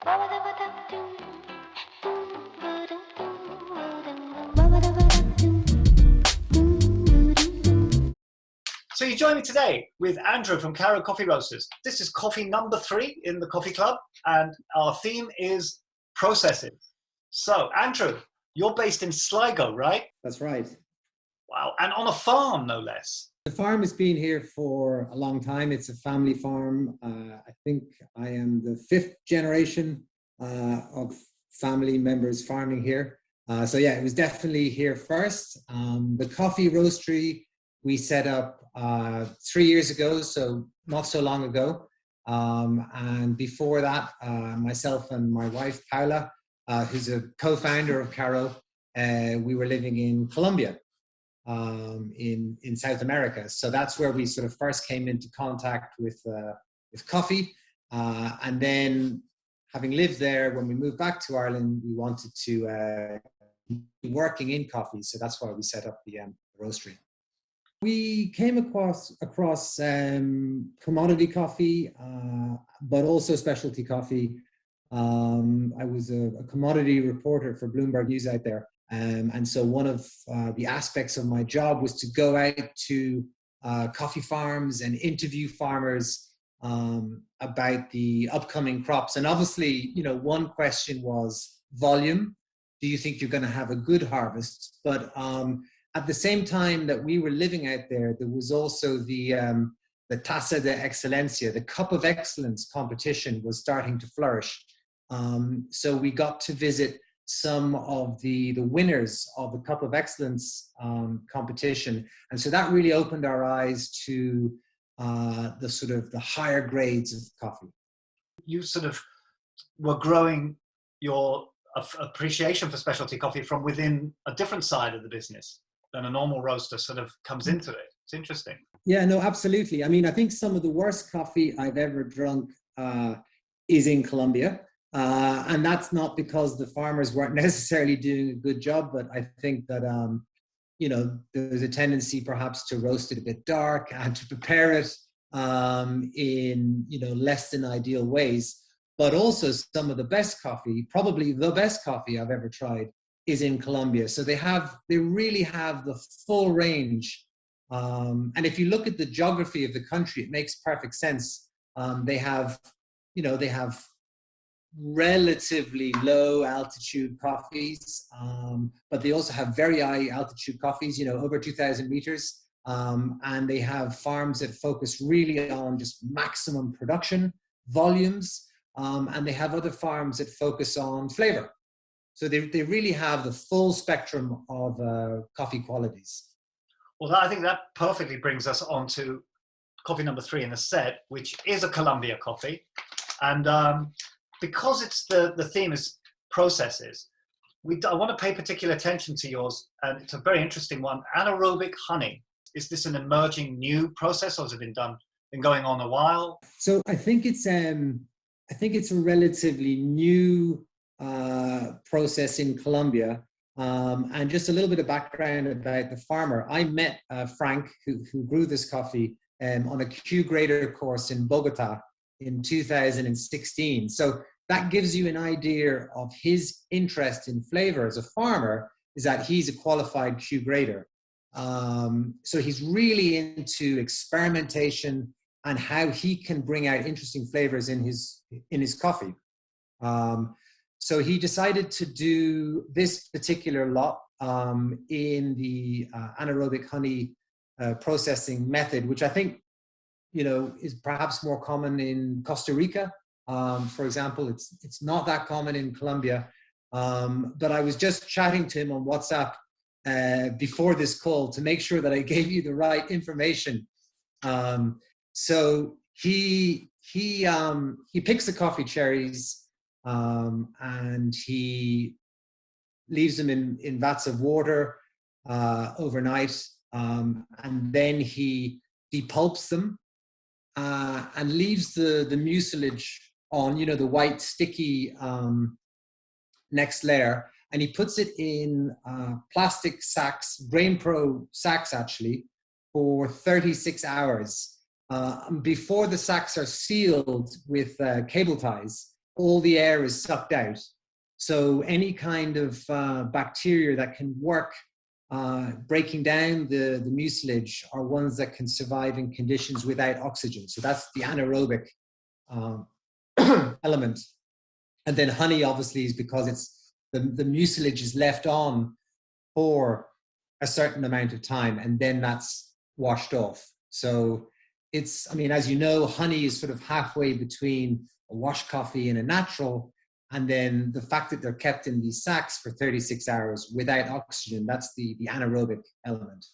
So you join me today with Andrew from Carrow Coffee Roasters. This is coffee number 3 in the coffee club, and our theme is processes. So Andrew, you're based in Sligo, right? That's right. Wow, and on a farm, no less. The farm has been here for a long time. It's a family farm. I think I am the 5th generation of family members farming here. So yeah, it was definitely here first. The coffee roastery we set up 3 years ago, so not so long ago. And before that, myself and my wife, Paula, who's a co-founder of Carro, we were living in Colombia, in South America. So that's where we sort of first came into contact with coffee. And then having lived there, when we moved back to Ireland, we wanted to be working in coffee. So that's why we set up the roastery. We came across commodity coffee, but also specialty coffee. I was a commodity reporter for Bloomberg News out there. And so one of the aspects of my job was to go out to coffee farms and interview farmers about the upcoming crops. And obviously, you know, one question was volume. Do you think you're going to have a good harvest? But at the same time that we were living out there, there was also the Taza de Excelencia, the Cup of Excellence competition was starting to flourish. So we got to visit some of the winners of the Cup of Excellence competition. And so that really opened our eyes to the sort of the higher grades of coffee. You sort of were growing your appreciation for specialty coffee from within a different side of the business than a normal roaster sort of comes into it. It's interesting. Yeah, no, absolutely. I mean, I think some of the worst coffee I've ever drunk is in Colombia. And that's not because the farmers weren't necessarily doing a good job, but I think that, you know, there's a tendency perhaps to roast it a bit dark and to prepare it in, you know, less than ideal ways. But also some of the best coffee, probably the best coffee I've ever tried, is in Colombia. So they really have the full range. And if you look at the geography of the country, it makes perfect sense. They have relatively low altitude coffees, but they also have very high altitude coffees, you know, over 2,000 meters. And they have farms that focus really on just maximum production volumes. And they have other farms that focus on flavor. So they really have the full spectrum of coffee qualities. Well, I think that perfectly brings us on to coffee number 3 in the set, which is a Colombia coffee. And because it's the theme is processes, I want to pay particular attention to yours, and it's a very interesting one. Anaerobic honey. Is this an emerging new process, or has it been going on a while? So I think it's a relatively new process in Colombia. And just a little bit of background about the farmer. I met Frank, who grew this coffee on a Q grader course in Bogota in 2016. So that gives you an idea of his interest in flavor as a farmer, is that he's a qualified Q grader. So he's really into experimentation and how he can bring out interesting flavors in his coffee. So he decided to do this particular lot in the anaerobic honey processing method, which I think, you know, is perhaps more common in Costa Rica. For example, it's not that common in Colombia. But I was just chatting to him on WhatsApp before this call to make sure that I gave you the right information. So he picks the coffee cherries and he leaves them in vats of water overnight, and then he depulps them and leaves the mucilage on, you know, the white sticky next layer, and he puts it in plastic sacks, Grain Pro sacks actually, for 36 hours before the sacks are sealed with cable ties. all the air is sucked out. So any kind of bacteria that can work breaking down the mucilage are ones that can survive in conditions without oxygen. So that's the anaerobic element. And then honey obviously is because it's the mucilage is left on for a certain amount of time and then that's washed off. So it's, I mean, as you know, honey is sort of halfway between a wash coffee and a natural. And then the fact that they're kept in these sacks for 36 hours without oxygen, that's the anaerobic element.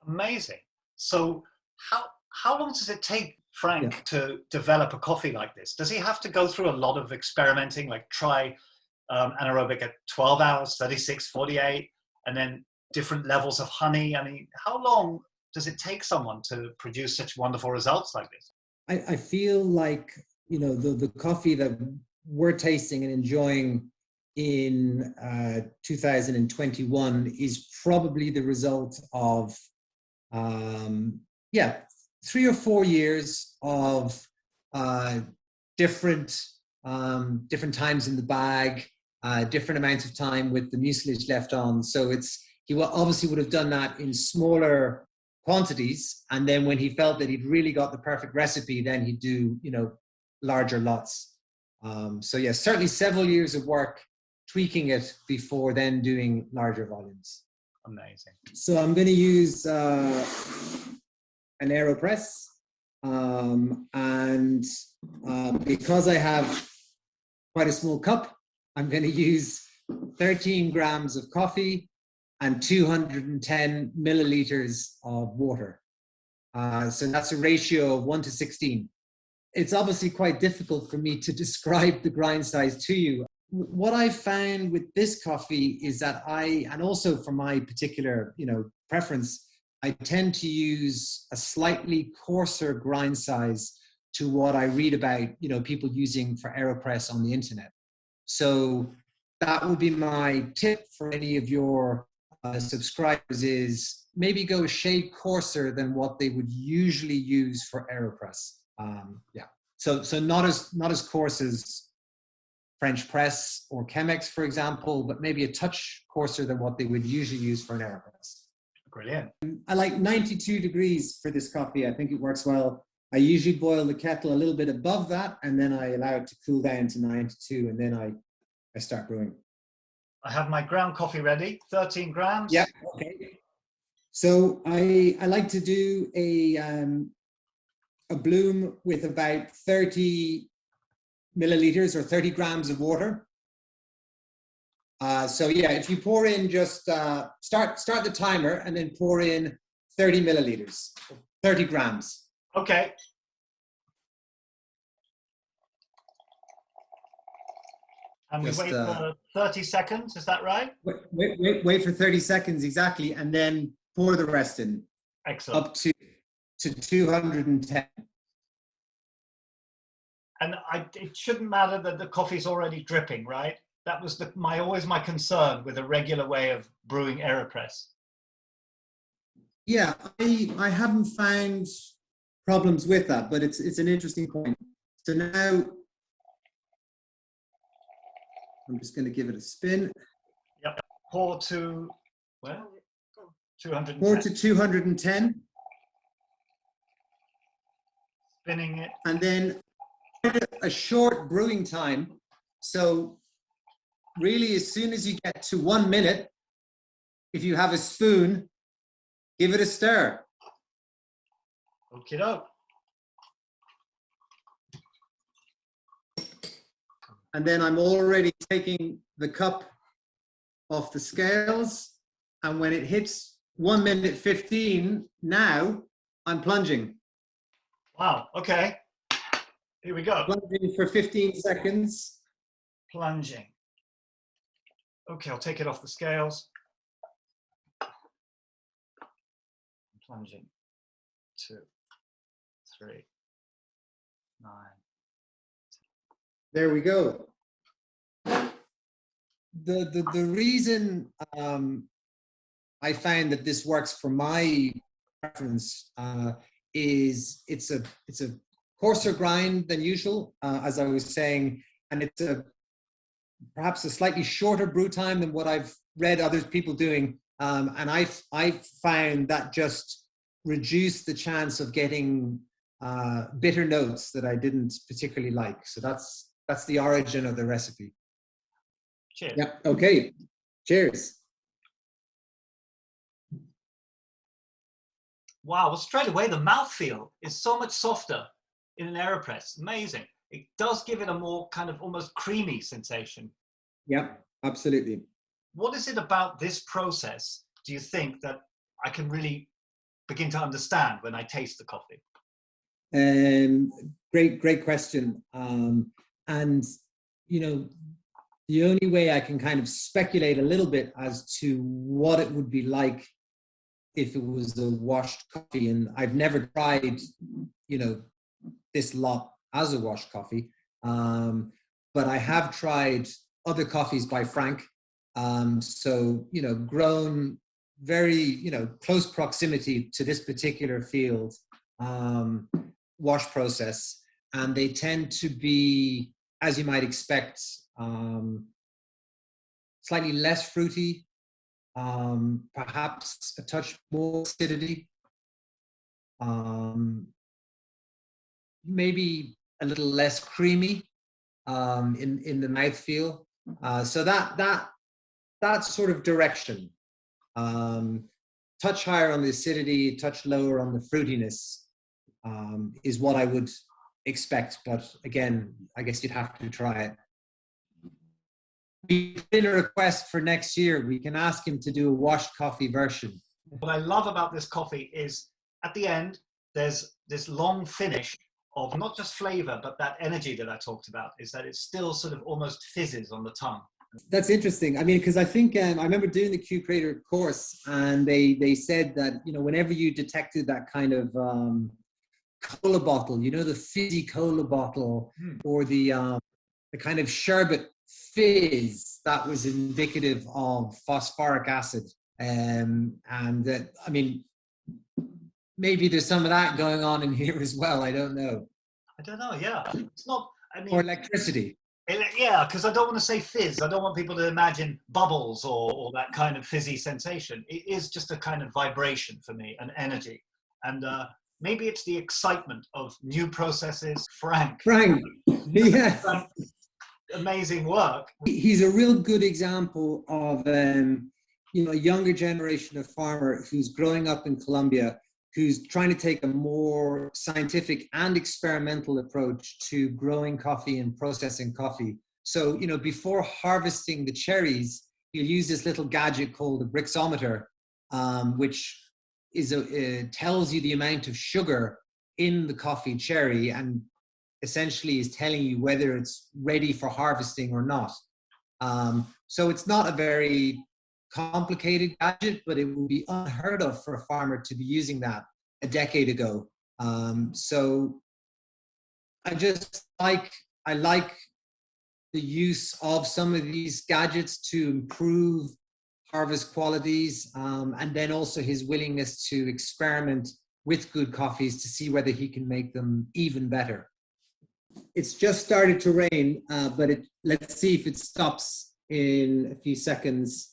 Amazing. So how long does it take Frank to develop a coffee like this? Does he have to go through a lot of experimenting, like try anaerobic at 12 hours, 36, 48, and then different levels of honey? I mean, how long does it take someone to produce such wonderful results like this? I feel like, you know, the coffee that we're tasting and enjoying in 2021 is probably the result of 3 or 4 years of different times in the bag, different amounts of time with the mucilage left on. So he obviously would have done that in smaller quantities, and then when he felt that he'd really got the perfect recipe, then he'd do, you know, larger lots. So yeah, certainly several years of work tweaking it before then doing larger volumes. Amazing. So I'm going to use an Aeropress, and because I have quite a small cup, I'm going to use 13 grams of coffee and 210 milliliters of water. So that's a ratio of 1:16. It's obviously quite difficult for me to describe the grind size to you. What I found with this coffee is that and also for my particular, you know, preference, I tend to use a slightly coarser grind size to what I read about, you know, people using for Aeropress on the internet. So that would be my tip for any of your subscribers is maybe go a shade coarser than what they would usually use for Aeropress. So not as coarse as French press or Chemex, for example, but maybe a touch coarser than what they would usually use for an Aeropress. Brilliant. I like 92 degrees for this coffee. I think it works well. I usually boil the kettle a little bit above that, and then I allow it to cool down to 92, and then I start brewing. I have my ground coffee ready, 13 grams. Yeah, okay. So I like to do a bloom with about 30 milliliters or 30 grams of water. So yeah, if you pour in just, start the timer and then pour in 30 milliliters, 30 grams. Okay. And we wait for 30 seconds, is that right? Wait for 30 seconds, exactly, and then pour the rest in. Excellent. Up to 210. And it shouldn't matter that the coffee's already dripping, right? That was always my concern with a regular way of brewing Aeropress. Yeah, I haven't found problems with that, but it's an interesting point. So now I'm just going to give it a spin. Yep. Pour to, well, 210. Pour to 210. Spinning it. And then a short brewing time. So really, as soon as you get to 1 minute, if you have a spoon, give it a stir. Okie doke. And then I'm already taking the cup off the scales. And when it hits 1 minute 15, now I'm plunging. Wow, okay. Here we go. Plunging for 15 seconds. Plunging. Okay, I'll take it off the scales. Plunging. 2, 3, 9. There we go. The reason I find that this works for my preference is it's a coarser grind than usual, as I was saying, and it's perhaps a slightly shorter brew time than what I've read other people doing. And I've found that just reduced the chance of getting bitter notes that I didn't particularly like. So that's the origin of the recipe. Cheers. Yeah. Okay. Cheers. Wow. Well, straight away, the mouthfeel is so much softer in an Aeropress. Amazing. It does give it a more kind of almost creamy sensation. Yeah, absolutely. What is it about this process, do you think, that I can really begin to understand when I taste the coffee? Great question. And, you know, the only way I can kind of speculate a little bit as to what it would be like if it was a washed coffee, and I've never tried, you know, this lot as a washed coffee, but I have tried other coffees by Frank. So, you know, grown very, you know, close proximity to this particular field wash process, and they tend to be, as you might expect, slightly less fruity, perhaps a touch more acidity, maybe a little less creamy in the mouthfeel. So that sort of direction. Touch higher on the acidity, touch lower on the fruitiness is what I would expect. But again, I guess you'd have to try it. We put in a request for next year. We can ask him to do a washed coffee version. What I love about this coffee is at the end, there's this long finish of not just flavor, but that energy that I talked about, is that it still sort of almost fizzes on the tongue. That's interesting. I mean, because I think I remember doing the Q Creator course, and they said that, you know, whenever you detected that kind of cola bottle, you know, the fizzy cola bottle, or the kind of sherbet fizz, that was indicative of phosphoric acid. And I mean, maybe there's some of that going on in here as well. I don't know. I don't know. Yeah, it's not. I mean, or electricity. Yeah, because I don't want to say fizz. I don't want people to imagine bubbles or that kind of fizzy sensation. It is just a kind of vibration for me, an energy. And maybe it's the excitement of new processes. Frank, yeah. Amazing work. He's a real good example of you know, a younger generation of farmer who's growing up in Colombia, who's trying to take a more scientific and experimental approach to growing coffee and processing coffee. So, you know, before harvesting the cherries, you'll use this little gadget called a brixometer, which is tells you the amount of sugar in the coffee cherry, and essentially is telling you whether it's ready for harvesting or not. So it's not a very complicated gadget, but it would be unheard of for a farmer to be using that a decade ago. So I like the use of some of these gadgets to improve harvest qualities, and then also his willingness to experiment with good coffees to see whether he can make them even better. It's just started to rain, but let's see if it stops in a few seconds.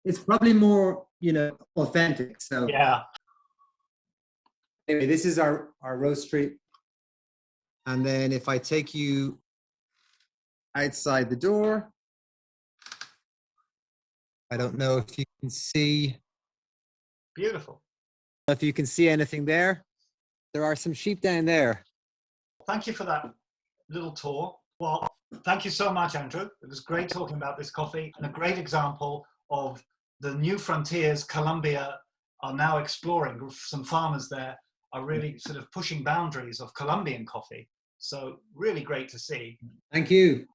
It's probably more, you know, authentic. So yeah. Anyway, this is our roastery. And then if I take you outside the door, I don't know if you can see. Beautiful. If you can see anything there. There are some sheep down there. Thank you for that little tour. Well, thank you so much, Andrew. It was great talking about this coffee, and a great example of the new frontiers Colombia are now exploring. Some farmers there are really sort of pushing boundaries of Colombian coffee. So really great to see. Thank you.